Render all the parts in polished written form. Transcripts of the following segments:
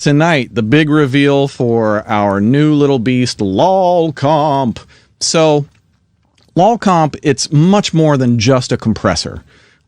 tonight, the big reveal for our new little beast, LOLCOMP. So, LOLCOMP, it's much more than just a compressor,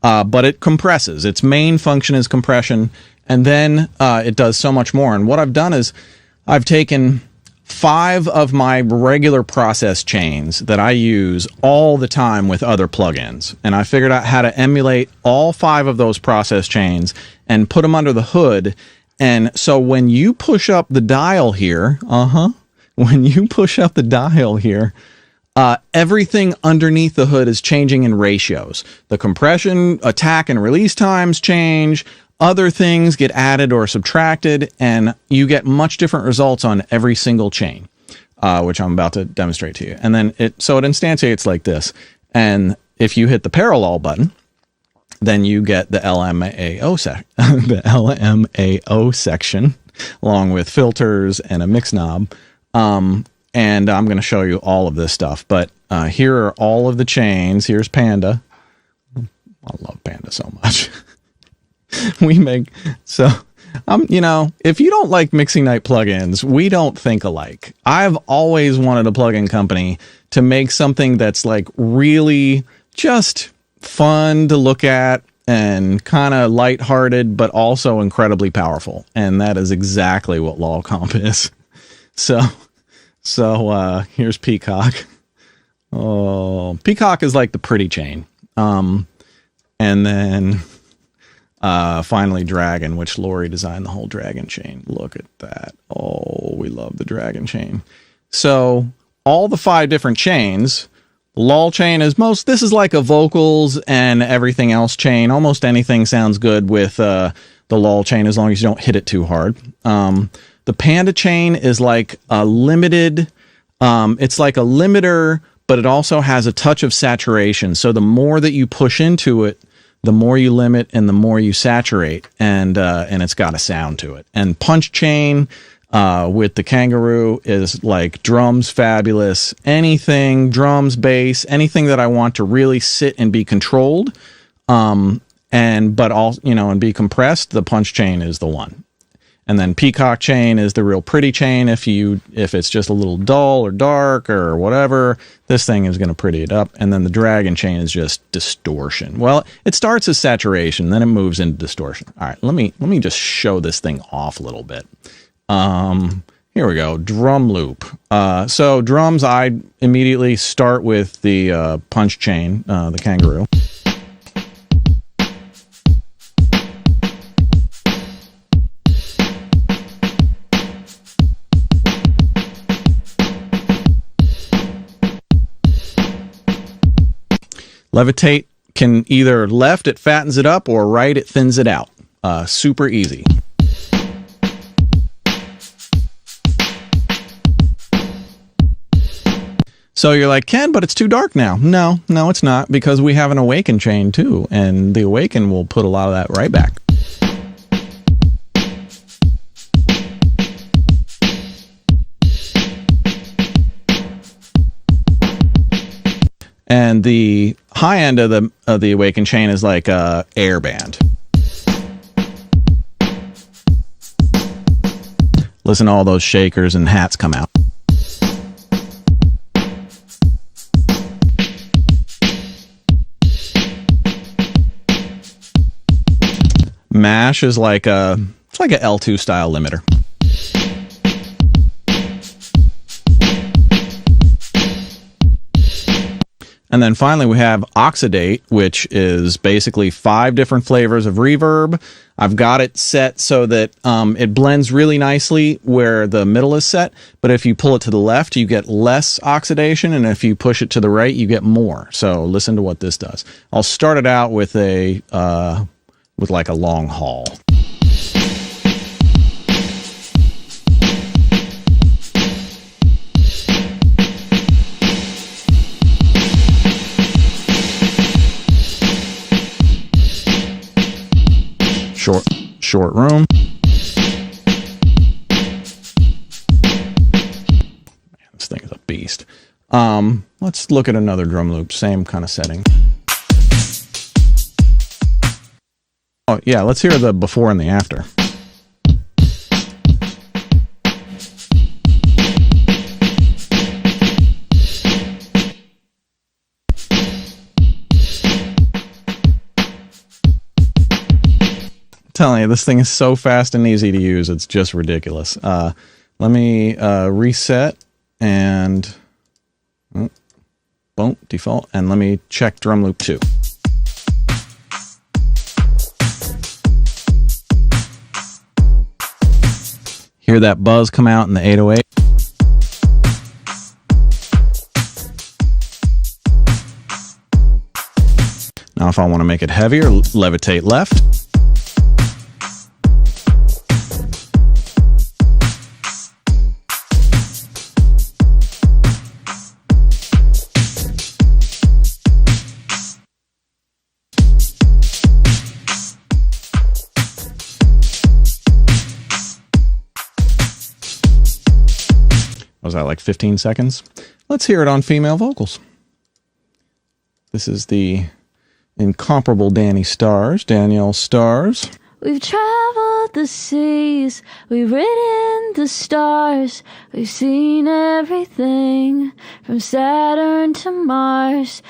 but it compresses. Its main function is compression, and then it does so much more. And what I've done is I've taken 5 of my regular process chains that I use all the time with other plugins, and I figured out how to emulate all 5 of those process chains and put them under the hood. And so when you push up the dial here, everything underneath the hood is changing in ratios. The compression, attack, and release times change. Other things get added or subtracted, and you get much different results on every single chain, which I'm about to demonstrate to you. And then it instantiates like this. And if you hit the parallel button, then you get the LMAO section, along with filters and a mix knob. And I'm going to show you all of this stuff. But here are all of the chains. Here's Panda. I love Panda so much. If you don't like Mixing Night plugins, we don't think alike. I've always wanted a plugin company to make something that's like really just fun to look at and kind of lighthearted, but also incredibly powerful. And that is exactly what LOLCOMP is. So here's Peacock. Oh, Peacock is like the pretty chain. And then finally Dragon, which Lori designed the whole Dragon chain. Look at that. Oh, we love the Dragon chain. So all the 5 different chains, LOL chain is this is like a vocals and everything else chain. Almost anything sounds good with the LOL chain as long as you don't hit it too hard. The Panda chain is like a limited, it's like a limiter, but it also has a touch of saturation. So the more that you push into it, the more you limit and the more you saturate, and it's got a sound to it. And Punch chain with the Kangaroo is like drums fabulous. Anything, drums, bass, anything that I want to really sit and be controlled, and be compressed, the Punch chain is the one. And then Peacock chain is the real pretty chain. If it's just a little dull or dark or whatever, this thing is going to pretty it up. And then the Dragon chain is just distortion. Well, it starts as saturation, then it moves into distortion. All right, let me just show this thing off a little bit. Here we go, drum loop. So drums, I immediately start with the Punch chain, the Kangaroo. Levitate can either left, it fattens it up, or right, it thins it out. Super easy. So you're like, Ken, but it's too dark now. No, it's not, because we have an Awaken chain too, and the Awaken will put a lot of that right back. And the high end of the Awaken chain is like a air band. Listen to all those shakers and hats come out. Mash is like it's like a L2 style limiter. And then finally we have Oxidate, which is basically 5 different flavors of reverb. I've got it set so that it blends really nicely where the middle is set, but if you pull it to the left, you get less oxidation, and if you push it to the right, you get more. So listen to what this does. I'll start it out with like a long haul. Short room. Man, this thing is a beast. Let's look at another drum loop, same kind of setting. Oh yeah, let's hear the before and the after. telling you, this thing is so fast and easy to use. It's just ridiculous. Let me reset and boom, default. And let me check drum loop 2. Hear that buzz come out in the 808. Now if I want to make it heavier, levitate left. Was that like 15 seconds? Let's hear it on female vocals. This is the incomparable Danielle Stars. We've traveled the seas, we've ridden the stars, we've seen everything from Saturn to Mars.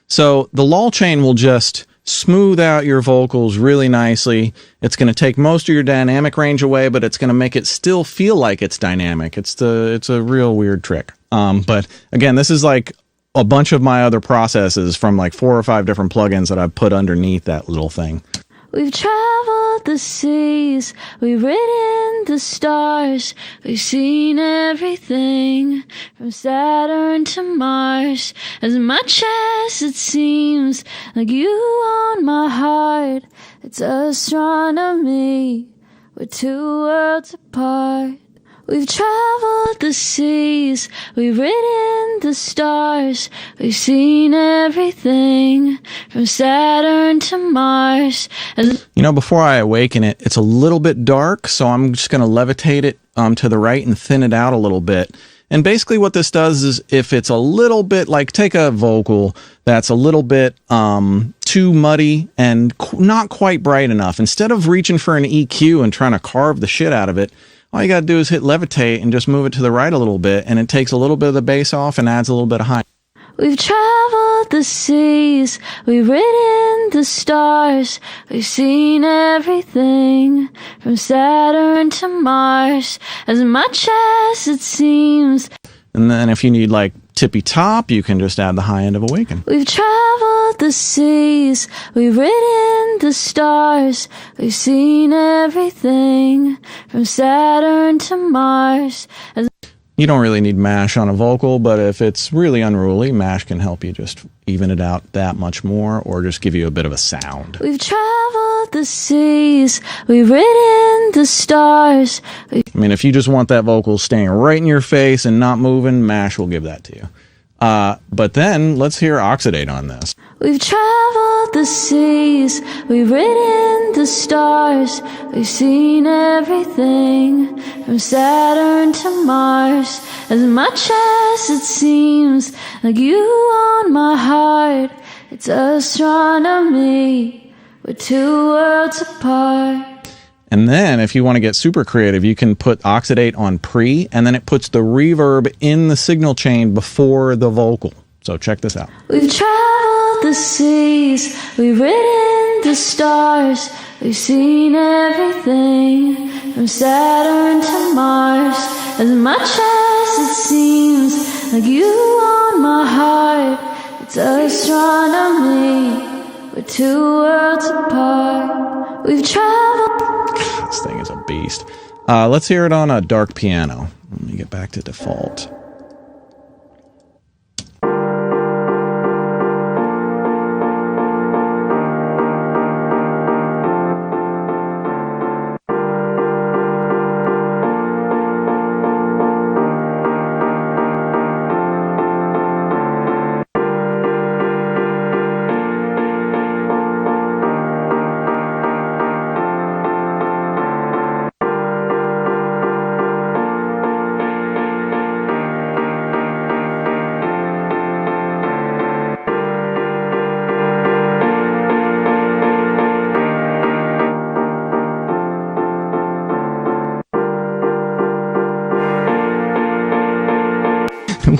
So the lull chain will just smooth out your vocals really nicely. It's going to take most of your dynamic range away, but it's going to make it still feel like it's dynamic. It's a real weird trick. But again, this is like a bunch of my other processes from like 4 or 5 different plugins that I've put underneath that little thing. We've traveled the seas, we've ridden the stars, we've seen everything from Saturn to Mars. As much as it seems like you own my heart, it's astronomy, we're 2 worlds apart. We've traveled the seas, we've ridden the stars, we've seen everything from Saturn to Mars. You know, before I awaken it, it's a little bit dark, so I'm just going to levitate it to the right and thin it out a little bit. And basically what this does is if it's a little bit, like take a vocal that's a little bit too muddy and not quite bright enough, instead of reaching for an EQ and trying to carve the shit out of it, all you got to do is hit levitate and just move it to the right a little bit, and it takes a little bit of the bass off and adds a little bit of high. We've traveled the seas, we've ridden the stars, we've seen everything from Saturn to Mars. As much as it seems. And then if you need like tippy top, you can just add the high end of Awaken. We've traveled the seas, we've ridden the stars, we've seen everything from Saturn to Mars. You don't really need mash on a vocal, but if it's really unruly, mash can help you just even it out that much more, or just give you a bit of a sound. We've traveled the seas, we've ridden the stars. I mean, if you just want that vocal staying right in your face and not moving, mash will give that to you. But then let's hear Oxidate on this. We've traveled the seas, we've ridden the stars, we've seen everything from Saturn to Mars. As much as it seems like you own my heart, it's astronomy, we're 2 worlds apart. And then if you want to get super creative, you can put Oxidate on pre, and then it puts the reverb in the signal chain before the vocal. So check this out. We've traveled the seas, we've ridden the stars, we've seen everything from Saturn to Mars. As much as it seems like you own my heart, it's astronomy, we're 2 worlds apart. We've traveled. This thing is a beast. Let's hear it on a dark piano. Let me get back to default.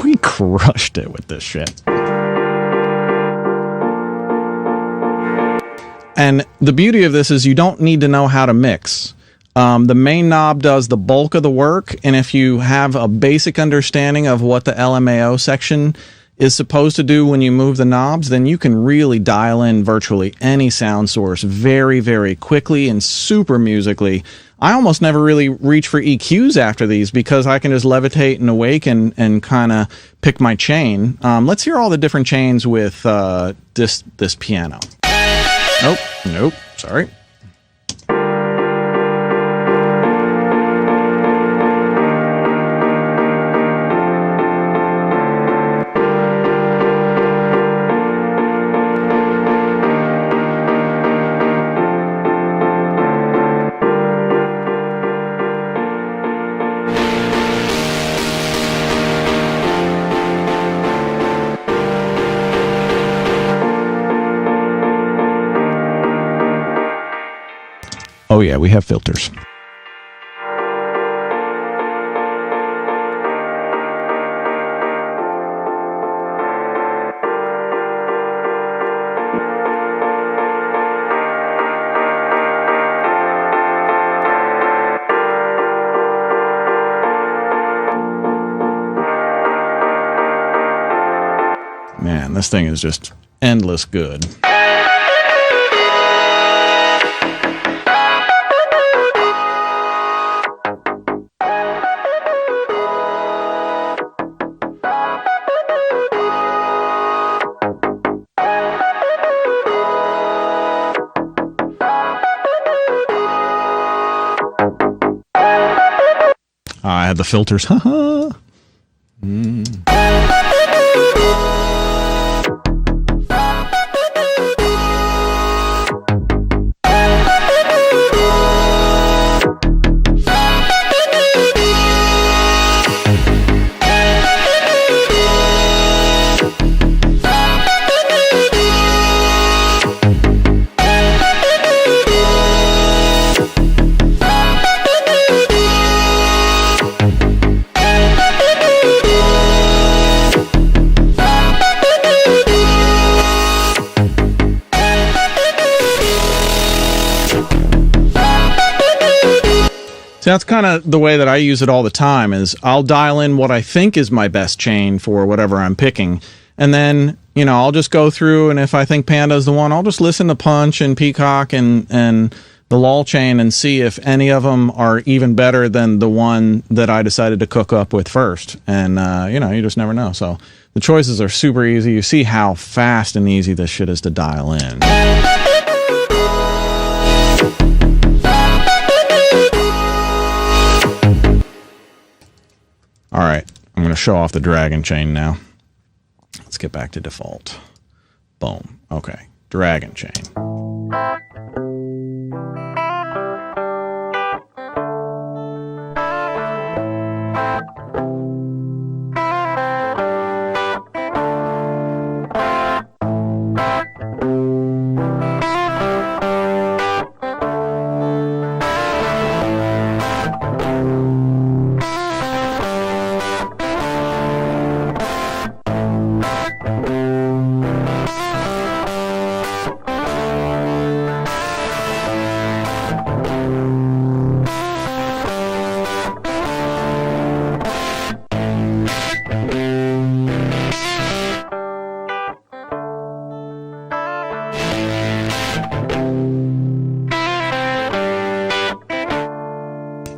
We crushed it with this shit. And the beauty of this is you don't need to know how to mix. The main knob does the bulk of the work, and if you have a basic understanding of what the LMAO section is supposed to do when you move the knobs, then you can really dial in virtually any sound source very, very quickly and super musically. I almost never really reach for EQs after these because I can just levitate and awaken and kind of pick my chain. Let's hear all the different chains with this piano. Nope, sorry. Oh yeah, we have filters. Man, this thing is just endless good. I had the filters. Haha. That's kind of the way that I use it all the time is I'll dial in what I think is my best chain for whatever I'm picking. And then, you know, I'll just go through, and if I think Panda's the one, I'll just listen to Punch and Peacock and the LOL chain and see if any of them are even better than the one that I decided to cook up with first. And, you know, you just never know. So the choices are super easy. You see how fast and easy this shit is to dial in. All right, I'm going to show off the dragon chain now. Let's get back to default. Boom. Okay, dragon chain.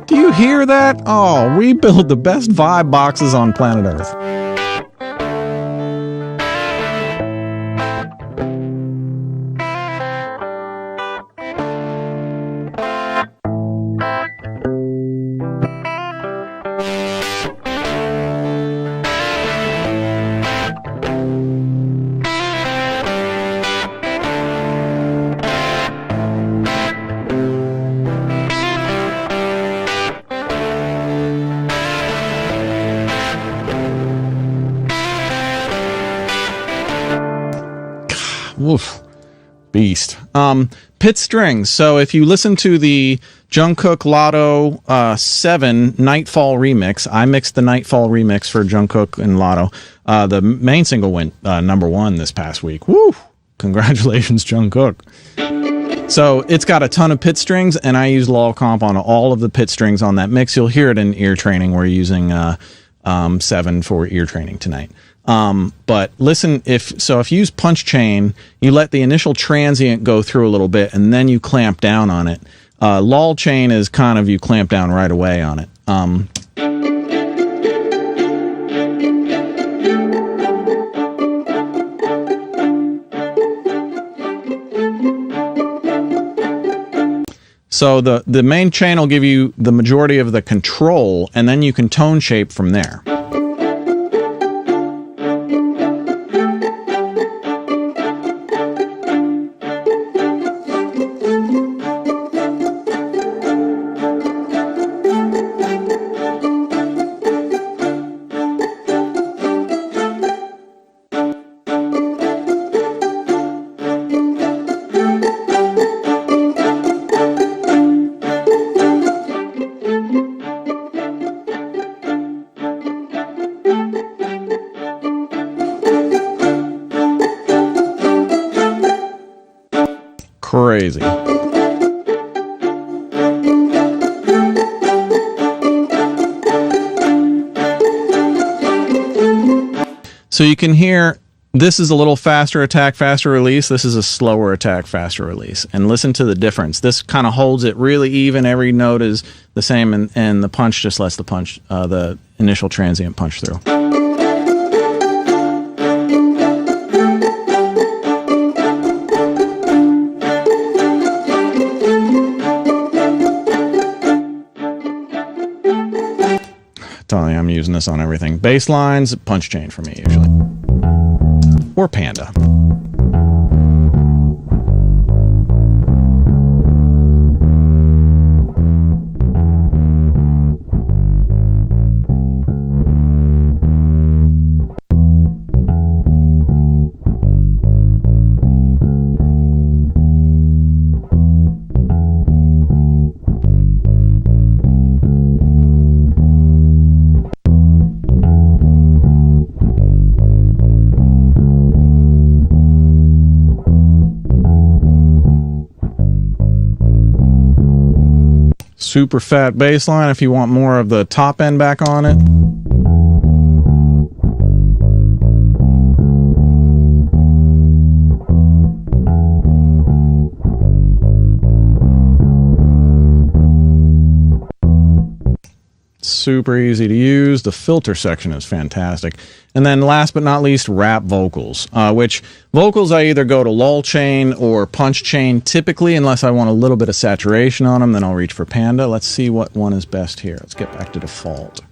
Do you hear that? Oh, we build the best vibe boxes on planet Earth. Oof. Beast. Pit strings. So if you listen to the Jungkook Lotto 7 Nightfall remix, I mixed the Nightfall remix for Jungkook and Lotto. The main single went #1 this past week. Woo! Congratulations, Jungkook. So it's got a ton of pit strings, and I use LOLCOMP on all of the pit strings on that mix. You'll hear it in ear training. We're using 7 for ear training tonight. But listen, if you use punch chain, you let the initial transient go through a little bit, and then you clamp down on it. LOL chain is kind of you clamp down right away on it. So the main chain will give you the majority of the control, and then you can tone shape from there. Crazy. So you can hear this is a little faster attack, faster release. This is a slower attack, faster release. And listen to the difference. This kind of holds it really even. Every note is the same, and the punch just lets the initial transient punch through. I'm using this on everything. Bass lines, punch chain for me usually. Or Panda. Super fat bass line if you want more of the top end back on it. Super easy to use. The filter section is fantastic. And then last but not least, rap vocals, which vocals I either go to LOL chain or punch chain typically, unless I want a little bit of saturation on them, then I'll reach for Panda. Let's see what one is best here. Let's get back to default.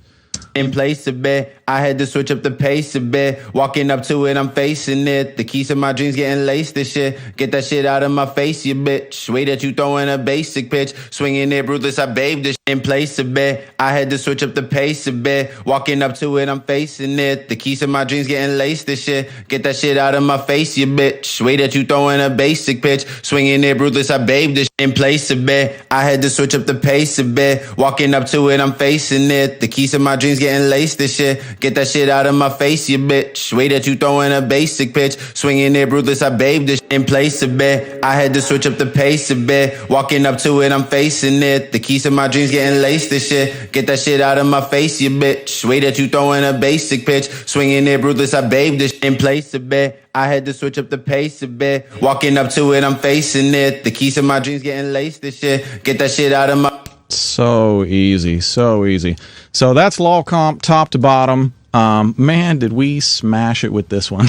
In place a bit, I had to switch up the pace a bit. Walking up to it, I'm facing it. The keys to my dreams getting laced this shit. Get that shit out of my face, you bitch. Way that you throwing a basic pitch. Swinging it ruthless, I babe this shit. In place a bit, I had to switch up the pace a bit. Walking up to it, I'm facing it. The keys to my dreams getting laced this shit. Get that shit out of my face, you bitch. Way that you throwing a basic pitch. Swinging it ruthless, I babe this shit. In place a bit, I had to switch up the pace a bit. Walking up to it, I'm facing it. The keys to my dreams getting laced this shit. Get that shit out of my face, you bitch. Way that you throwing a basic pitch. Swinging it ruthless, I babe this shit. In place a bit, I had to switch up the pace a bit. Walking up to it, I'm facing it. The keys to my dreams getting laced this shit. Get that shit out of my face, you bitch. Way that you throwing a basic pitch. Swinging it ruthless, I babe this shit. In place a bit, I had to switch up the pace a bit. Walking up to it, I'm facing it. The keys to my dreams getting laced this shit. Get that shit out of my... So easy, so easy. So that's LOLCOMP top to bottom. Man, did we smash it with this one.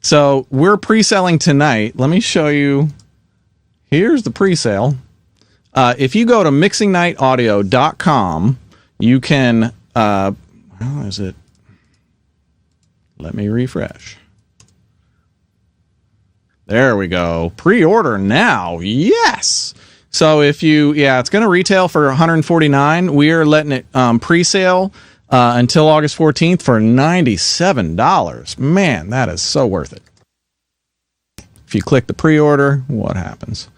So we're pre-selling tonight. Let me show you. Here's the pre-sale. If you go to mixingnightaudio.com, you can, how is it? Let me refresh. There we go. Pre-order now. Yes. So if you, it's going to retail for $149. We are letting it pre-sale until August 14th for $97. Man, that is so worth it. If you click the pre-order, what happens?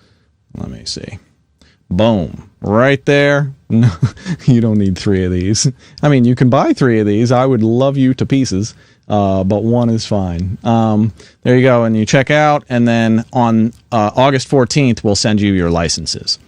Let me see. Boom. Right there. No, you don't need 3 of these. I mean, you can buy 3 of these. I would love you to pieces, but 1 is fine. There you go. And you check out, and then on August 14th, we'll send you your licenses.